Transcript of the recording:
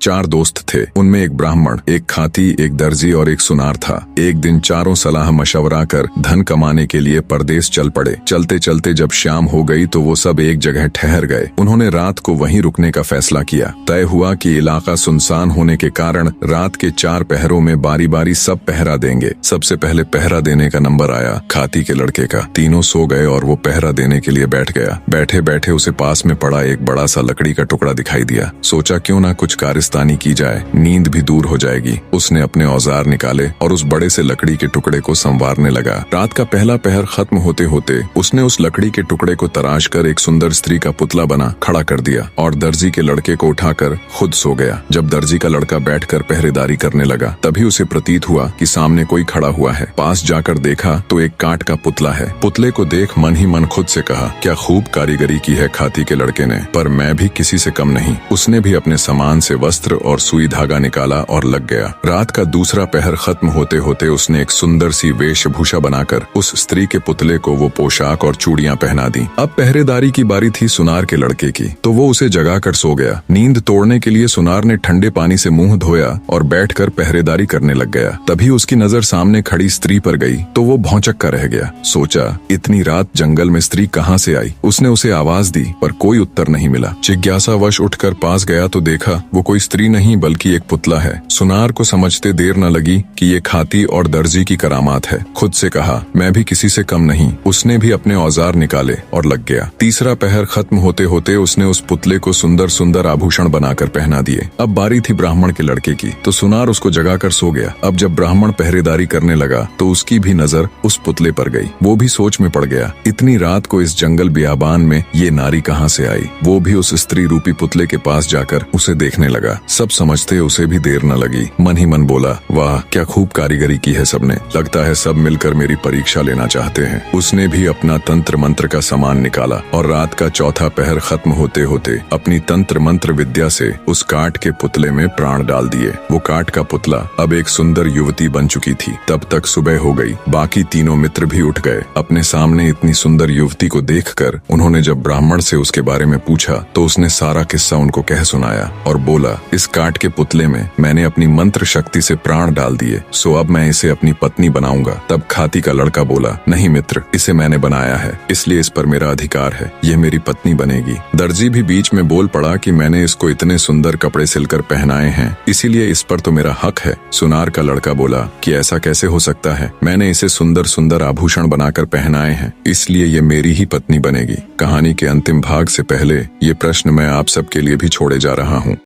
4 दोस्त थे। उनमें एक ब्राह्मण, एक खाती, एक दर्जी और एक सुनार था। एक दिन चारों सलाह मशवरा कर धन कमाने के लिए परदेश चल पड़े। चलते चलते जब शाम हो गई तो वो सब एक जगह ठहर गए। उन्होंने रात को वहीं रुकने का फैसला किया। तय हुआ कि इलाका सुनसान होने के कारण रात के 4 पहरों में बारी बारी सब पहरा देंगे। सबसे पहले पहरा देने का नंबर आया खाती के लड़के का। तीनों सो गए और वो पहरा देने के लिए बैठ गया। बैठे बैठे उसे पास में पड़ा एक बड़ा सा लकड़ी का टुकड़ा दिखाई दिया। सोचा क्यों ना कुछ कारिस्तानी की जाए, नींद भी दूर हो जाएगी। उसने अपने औजार निकाले और उस बड़े से लकड़ी के टुकड़े को संवारने लगा। रात का पहला पहर खत्म होते होते उसने उस लकड़ी के टुकड़े को तराश कर एक सुंदर स्त्री का पुतला बना खड़ा कर दिया और दर्जी के लड़के को उठाकर खुद सो गया। जब दर्जी का लड़का बैठकर पहरेदारी करने लगा तभी उसे प्रतीत हुआ कि सामने कोई खड़ा हुआ है। पास जाकर देखा तो एक काठ का पुतला है। पुतले को देख मन ही मन खुद से कहा, क्या खूब कारीगरी की है खाती के लड़के ने, पर मैं भी किसी से कम नहीं। उसने भी अपने सामान से वस्त्र और सुई धागा निकाला और लग गया। रात का दूसरा पहर खत्म होते होते उसने एक सुंदर सी वेशभूषा बनाकर उस स्त्री के पुतले को वो पोशाक और चूड़ियां पहना दी। अब पहरेदारी की बारी थी सुनार के लड़के की, तो वो उसे जगाकर सो गया। नींद तोड़ने के लिए सुनार ने ठंडे पानी से मुंह धोया और बैठकर पहरेदारी करने लग गया। तभी उसकी नजर सामने खड़ी स्त्री पर गई तो वो भौंचक्का रह गया। सोचा इतनी रात जंगल में स्त्री कहाँ से आई। उसने उसे आवाज दी पर कोई उत्तर नहीं मिला। जिज्ञासावश उठकर पास गया तो देखा वो कोई स्त्री नहीं बल्कि एक पुतला है। सुनार को समझते देर न लगी कि ये खाती और दर्जी की करामात है। खुद से कहा, मैं भी किसी से कम नहीं। उसने भी अपने औजार निकाले और लग गया। तीसरा पहर खत्म होते होते उसने उस पुतले को सुंदर सुंदर आभूषण बनाकर पहना दिए। अब बारी थी ब्राह्मण के लड़के की, तो सुनार उसको जगाकर सो गया। अब जब ब्राह्मण पहरेदारी करने लगा तो उसकी भी नजर उस पुतले पर गई। वो भी सोच में पड़ गया, इतनी रात को इस जंगल बियाबान में ये नारी कहाँ से आई। वो भी उस स्त्री रूपी पुतले के पास जाकर उसे देखने लगा। सब समझते उसे भी देर न लगी। मन ही मन बोला, वाह क्या खूब कारीगरी की है सबने, लगता है सब मिलकर मेरी परीक्षा लेना चाहते हैं। उसने भी अपना तंत्र मंत्र का सामान निकाला और रात का चौथा पहर खत्म होते होते अपनी तंत्र मंत्र विद्या से उस काठ के पुतले में प्राण डाल दिए। वो काठ का पुतला अब एक सुंदर युवती बन चुकी थी। तब तक सुबह हो गई। बाकी तीनों मित्र भी उठ गए। अपने सामने इतनी सुंदर युवती को देखकर उन्होंने जब ब्राह्मण से उसके बारे में पूछा तो उसने सारा किस्सा उनको कह सुनाया और बोला, इस काठ के पुतले में मैंने अपनी मंत्र शक्ति से प्राण डाल दिए, सो अब मैं इसे अपनी पत्नी बनाऊंगा। तब खाती का लड़का बोला, नहीं मित्र, इसे मैंने बनाया है, इसलिए इस पर मेरा अधिकार है, ये मेरी पत्नी बनेगी। दर्जी भी बीच में बोल पड़ा कि मैंने इसको इतने सुंदर कपड़े सिलकर पहनाए हैं, इसीलिए इस पर तो मेरा हक है। सुनार का लड़का बोला कि ऐसा कैसे हो सकता है, मैंने इसे सुंदर सुंदर आभूषण बनाकर पहनाए हैं, इसलिए ये मेरी ही पत्नी बनेगी। कहानी के अंतिम भाग से पहले ये प्रश्न मैं आप सबके लिए भी छोड़े जा रहा हूँ।